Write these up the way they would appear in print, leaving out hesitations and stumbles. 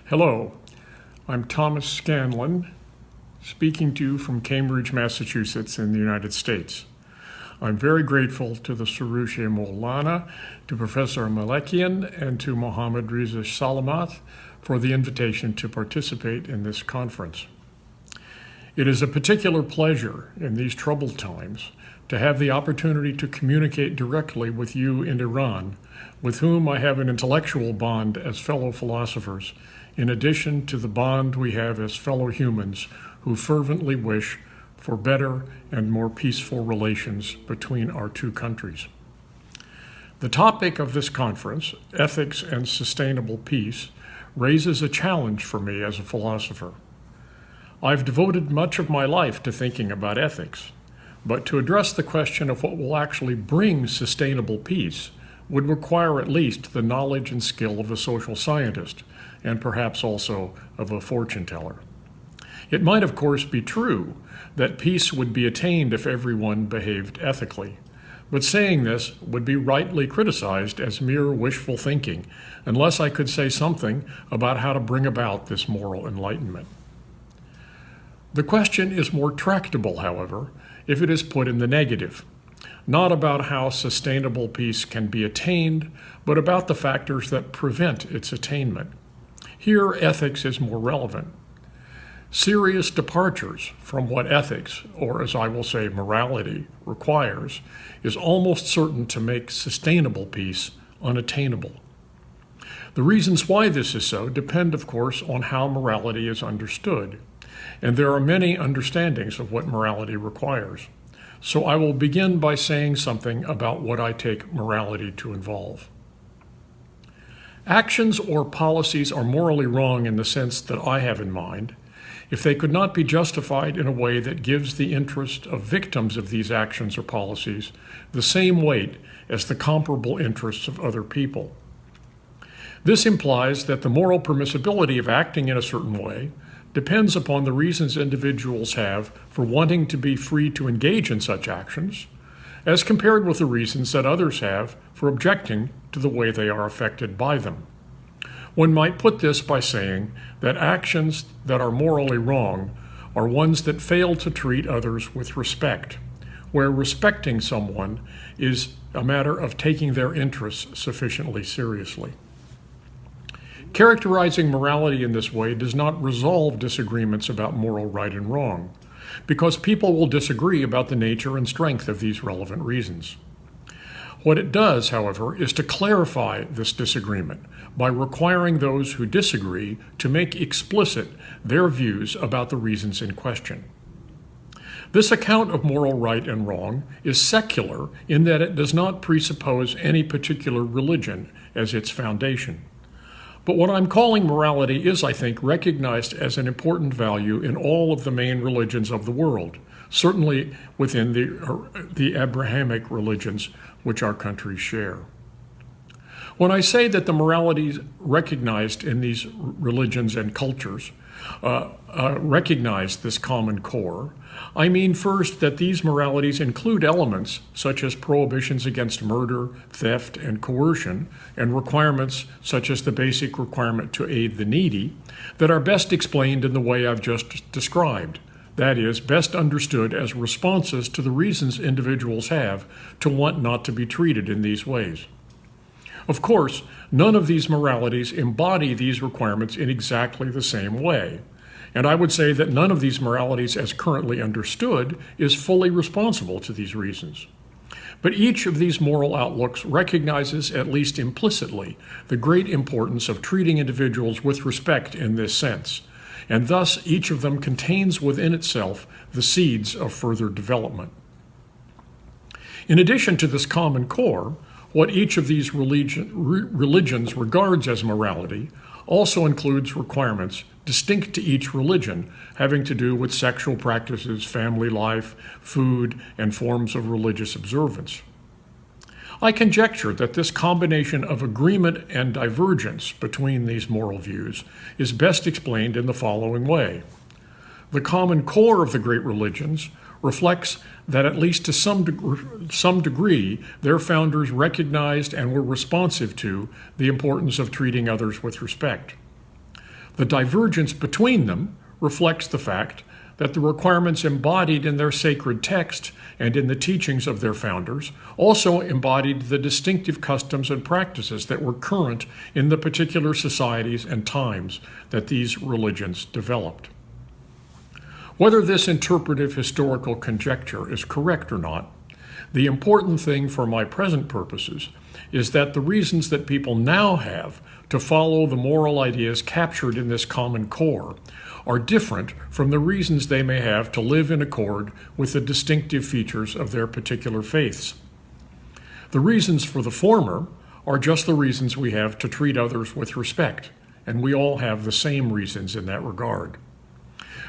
Hello, I'm Thomas Scanlon, speaking to you from Cambridge, Massachusetts in the United States. I'm very grateful to the Surush Maulana, to Professor Malekian, and to Mohammad Reza Salamat for the invitation to participate in this conference. It is a particular pleasure in these troubled times to have the opportunity to communicate directly with you in Iran, with whom I have an intellectual bond as fellow philosophers, in addition to the bond we have as fellow humans who fervently wish for better and more peaceful relations between our two countries. The topic of this conference, Ethics and Sustainable Peace, raises a challenge for me as a philosopher. I've devoted much of my life to thinking about ethics, but to address the question of what will actually bring sustainable peace would require at least the knowledge and skill of a social scientist, and perhaps also of a fortune teller. It might, of course, be true that peace would be attained if everyone behaved ethically, but saying this would be rightly criticized as mere wishful thinking, unless I could say something about how to bring about this moral enlightenment. The question is more tractable, however, if it is put in the negative, not about how sustainable peace can be attained, but about the factors that prevent its attainment. Here, ethics is more relevant. Serious departures from what ethics, or as I will say, morality, requires, is almost certain to make sustainable peace unattainable. The reasons why this is so depend, of course, on how morality is understood, and there are many understandings of what morality requires. So I will begin by saying something about what I take morality to involve. Actions or policies are morally wrong in the sense that I have in mind if they could not be justified in a way that gives the interest of victims of these actions or policies the same weight as the comparable interests of other people. This implies that the moral permissibility of acting in a certain way depends upon the reasons individuals have for wanting to be free to engage in such actions, as compared with the reasons that others have for objecting to the way they are affected by them. One might put this by saying that actions that are morally wrong are ones that fail to treat others with respect, where respecting someone is a matter of taking their interests sufficiently seriously. Characterizing morality in this way does not resolve disagreements about moral right and wrong, because people will disagree about the nature and strength of these relevant reasons. What it does, however, is to clarify this disagreement by requiring those who disagree to make explicit their views about the reasons in question. This account of moral right and wrong is secular in that it does not presuppose any particular religion as its foundation. But what I'm calling morality is, I think, recognized as an important value in all of the main religions of the world, certainly within the Abrahamic religions which our countries share. When I say that the moralities recognized in these religions and cultures recognize this common core, I mean first that these moralities include elements such as prohibitions against murder, theft, and coercion, and requirements such as the basic requirement to aid the needy that are best explained in the way I've just described. That is, best understood as responses to the reasons individuals have to want not to be treated in these ways. Of course, none of these moralities embody these requirements in exactly the same way, and I would say that none of these moralities as currently understood is fully responsible to these reasons. But each of these moral outlooks recognizes, at least implicitly, the great importance of treating individuals with respect in this sense, and thus each of them contains within itself the seeds of further development. In addition to this common core, what each of these religions regards as morality also includes requirements distinct to each religion, having to do with sexual practices, family life, food, and forms of religious observance. I conjecture that this combination of agreement and divergence between these moral views is best explained in the following way. The common core of the great religions reflects that at least to some degree, their founders recognized and were responsive to the importance of treating others with respect. The divergence between them reflects the fact that the requirements embodied in their sacred text and in the teachings of their founders also embodied the distinctive customs and practices that were current in the particular societies and times that these religions developed. Whether this interpretive historical conjecture is correct or not, the important thing for my present purposes is that the reasons that people now have to follow the moral ideas captured in this common core are different from the reasons they may have to live in accord with the distinctive features of their particular faiths. The reasons for the former are just the reasons we have to treat others with respect, and we all have the same reasons in that regard.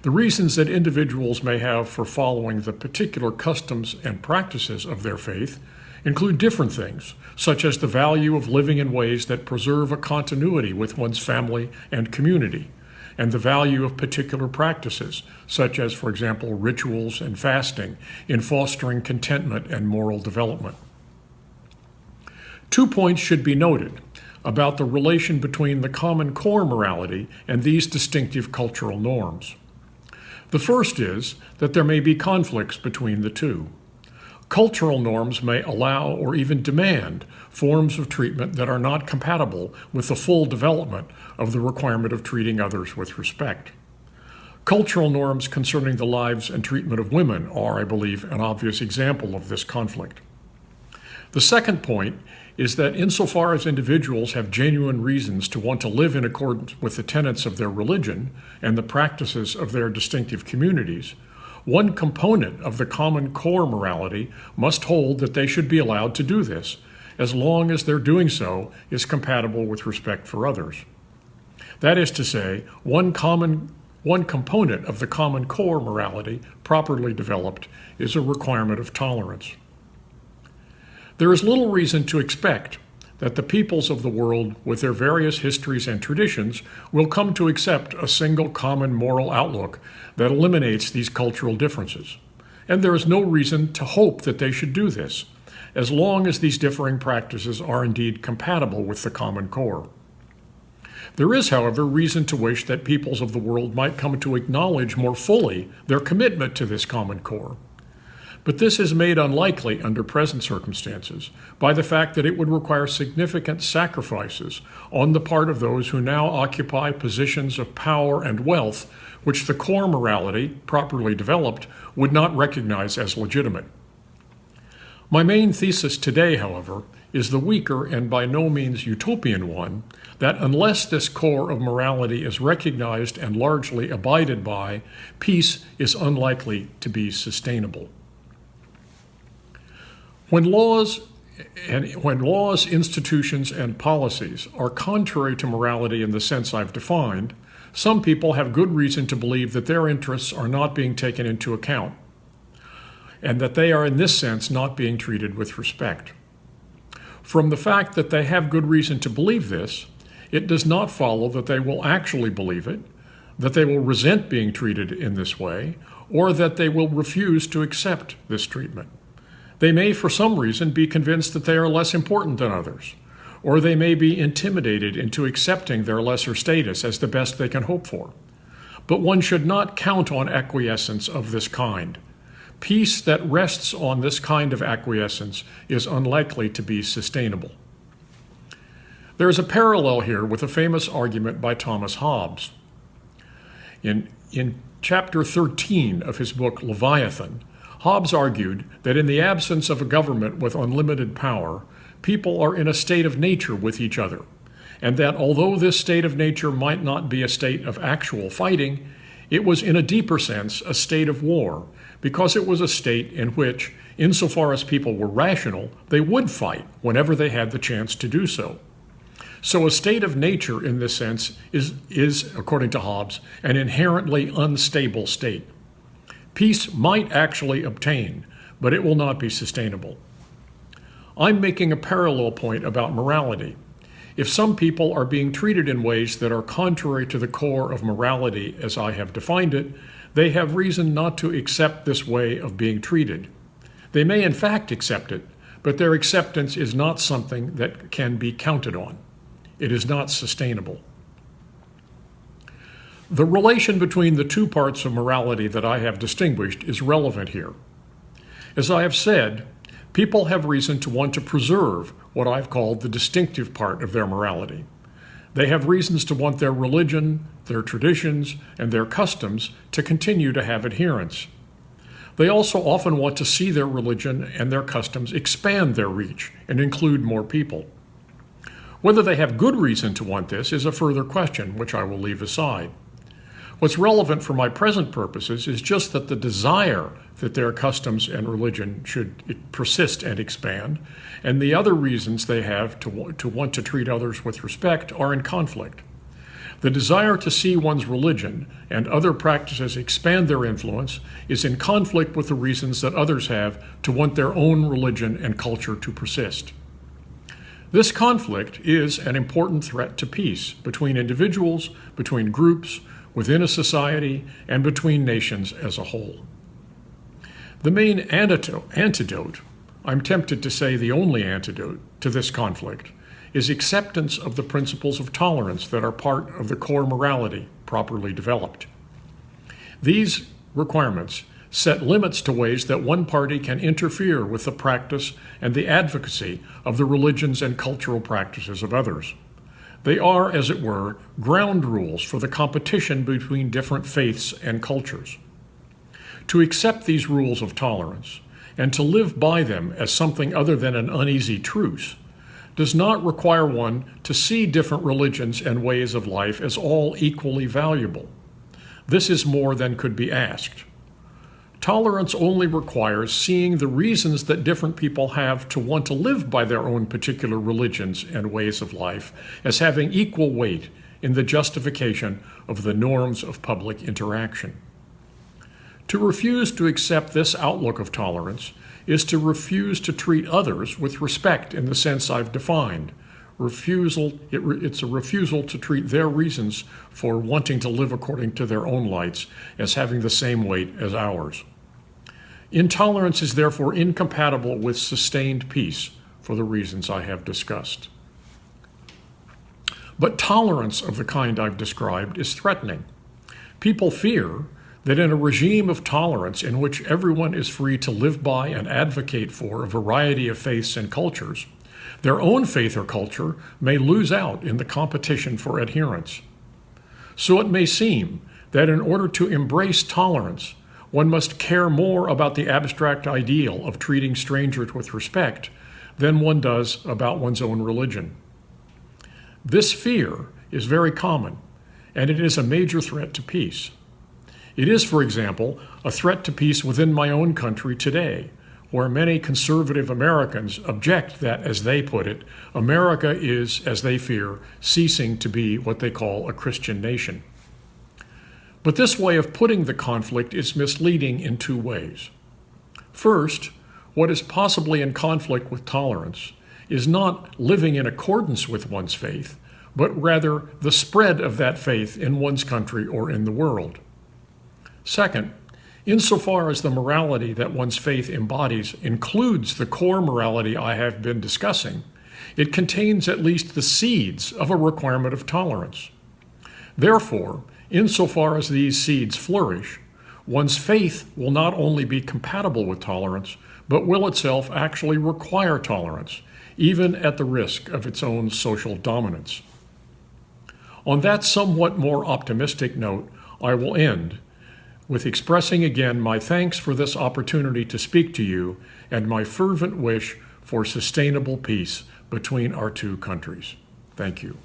The reasons that individuals may have for following the particular customs and practices of their faith include different things, such as the value of living in ways that preserve a continuity with one's family and community, and the value of particular practices, such as, for example, rituals and fasting, in fostering contentment and moral development. 2 points should be noted about the relation between the common core morality and these distinctive cultural norms. The first is that there may be conflicts between the two. Cultural norms may allow or even demand forms of treatment that are not compatible with the full development of the requirement of treating others with respect. Cultural norms concerning the lives and treatment of women are, I believe, an obvious example of this conflict. The second point is that insofar as individuals have genuine reasons to want to live in accordance with the tenets of their religion and the practices of their distinctive communities, one component of the common core morality must hold that they should be allowed to do this, as long as their doing so is compatible with respect for others. That is to say, one component of the common core morality, properly developed, is a requirement of tolerance. There is little reason to expect that the peoples of the world, with their various histories and traditions, will come to accept a single common moral outlook that eliminates these cultural differences. And there is no reason to hope that they should do this, as long as these differing practices are indeed compatible with the common core. There is, however, reason to wish that peoples of the world might come to acknowledge more fully their commitment to this common core. But this is made unlikely under present circumstances by the fact that it would require significant sacrifices on the part of those who now occupy positions of power and wealth which the core morality, properly developed, would not recognize as legitimate. My main thesis today, however, is the weaker and by no means utopian one that unless this core of morality is recognized and largely abided by, peace is unlikely to be sustainable. When laws, institutions, and policies are contrary to morality in the sense I've defined, some people have good reason to believe that their interests are not being taken into account, and that they are in this sense not being treated with respect. From the fact that they have good reason to believe this, it does not follow that they will actually believe it, that they will resent being treated in this way, or that they will refuse to accept this treatment. They may, for some reason, be convinced that they are less important than others, or they may be intimidated into accepting their lesser status as the best they can hope for. But one should not count on acquiescence of this kind. Peace that rests on this kind of acquiescence is unlikely to be sustainable. There is a parallel here with a famous argument by Thomas Hobbes. In chapter 13 of his book Leviathan, Hobbes argued that in the absence of a government with unlimited power, people are in a state of nature with each other, and that although this state of nature might not be a state of actual fighting, it was in a deeper sense a state of war, because it was a state in which, insofar as people were rational, they would fight whenever they had the chance to do so. So a state of nature in this sense is, according to Hobbes, an inherently unstable state. Peace might actually obtain, but it will not be sustainable. I'm making a parallel point about morality. If some people are being treated in ways that are contrary to the core of morality as I have defined it, they have reason not to accept this way of being treated. They may in fact accept it, but their acceptance is not something that can be counted on. It is not sustainable. The relation between the two parts of morality that I have distinguished is relevant here. As I have said, people have reason to want to preserve what I've called the distinctive part of their morality. They have reasons to want their religion, their traditions, and their customs to continue to have adherents. They also often want to see their religion and their customs expand their reach and include more people. Whether they have good reason to want this is a further question, which I will leave aside. What's relevant for my present purposes is just that the desire that their customs and religion should persist and expand, and the other reasons they have to want to treat others with respect are in conflict. The desire to see one's religion and other practices expand their influence is in conflict with the reasons that others have to want their own religion and culture to persist. This conflict is an important threat to peace between individuals, between groups, within a society, and between nations as a whole. The main antidote, I'm tempted to say the only antidote to this conflict, is acceptance of the principles of tolerance that are part of the core morality properly developed. These requirements set limits to ways that one party can interfere with the practice and the advocacy of the religions and cultural practices of others. They are, as it were, ground rules for the competition between different faiths and cultures. To accept these rules of tolerance and to live by them as something other than an uneasy truce does not require one to see different religions and ways of life as all equally valuable. This is more than could be asked. Tolerance only requires seeing the reasons that different people have to want to live by their own particular religions and ways of life as having equal weight in the justification of the norms of public interaction. To refuse to accept this outlook of tolerance is to refuse to treat others with respect in the sense I've defined. It's a refusal to treat their reasons for wanting to live according to their own lights as having the same weight as ours. Intolerance is therefore incompatible with sustained peace for the reasons I have discussed. But tolerance of the kind I've described is threatening. People fear that in a regime of tolerance in which everyone is free to live by and advocate for a variety of faiths and cultures, their own faith or culture may lose out in the competition for adherence. So it may seem that in order to embrace tolerance, one must care more about the abstract ideal of treating strangers with respect than one does about one's own religion. This fear is very common, and it is a major threat to peace. It is, for example, a threat to peace within my own country today, where many conservative Americans object that, as they put it, America is, as they fear, ceasing to be what they call a Christian nation. But this way of putting the conflict is misleading in two ways. First, what is possibly in conflict with tolerance is not living in accordance with one's faith, but rather the spread of that faith in one's country or in the world. Second, insofar as the morality that one's faith embodies includes the core morality I have been discussing, it contains at least the seeds of a requirement of tolerance. Therefore, insofar as these seeds flourish, one's faith will not only be compatible with tolerance, but will itself actually require tolerance, even at the risk of its own social dominance. On that somewhat more optimistic note, I will end with expressing again my thanks for this opportunity to speak to you and my fervent wish for sustainable peace between our two countries. Thank you.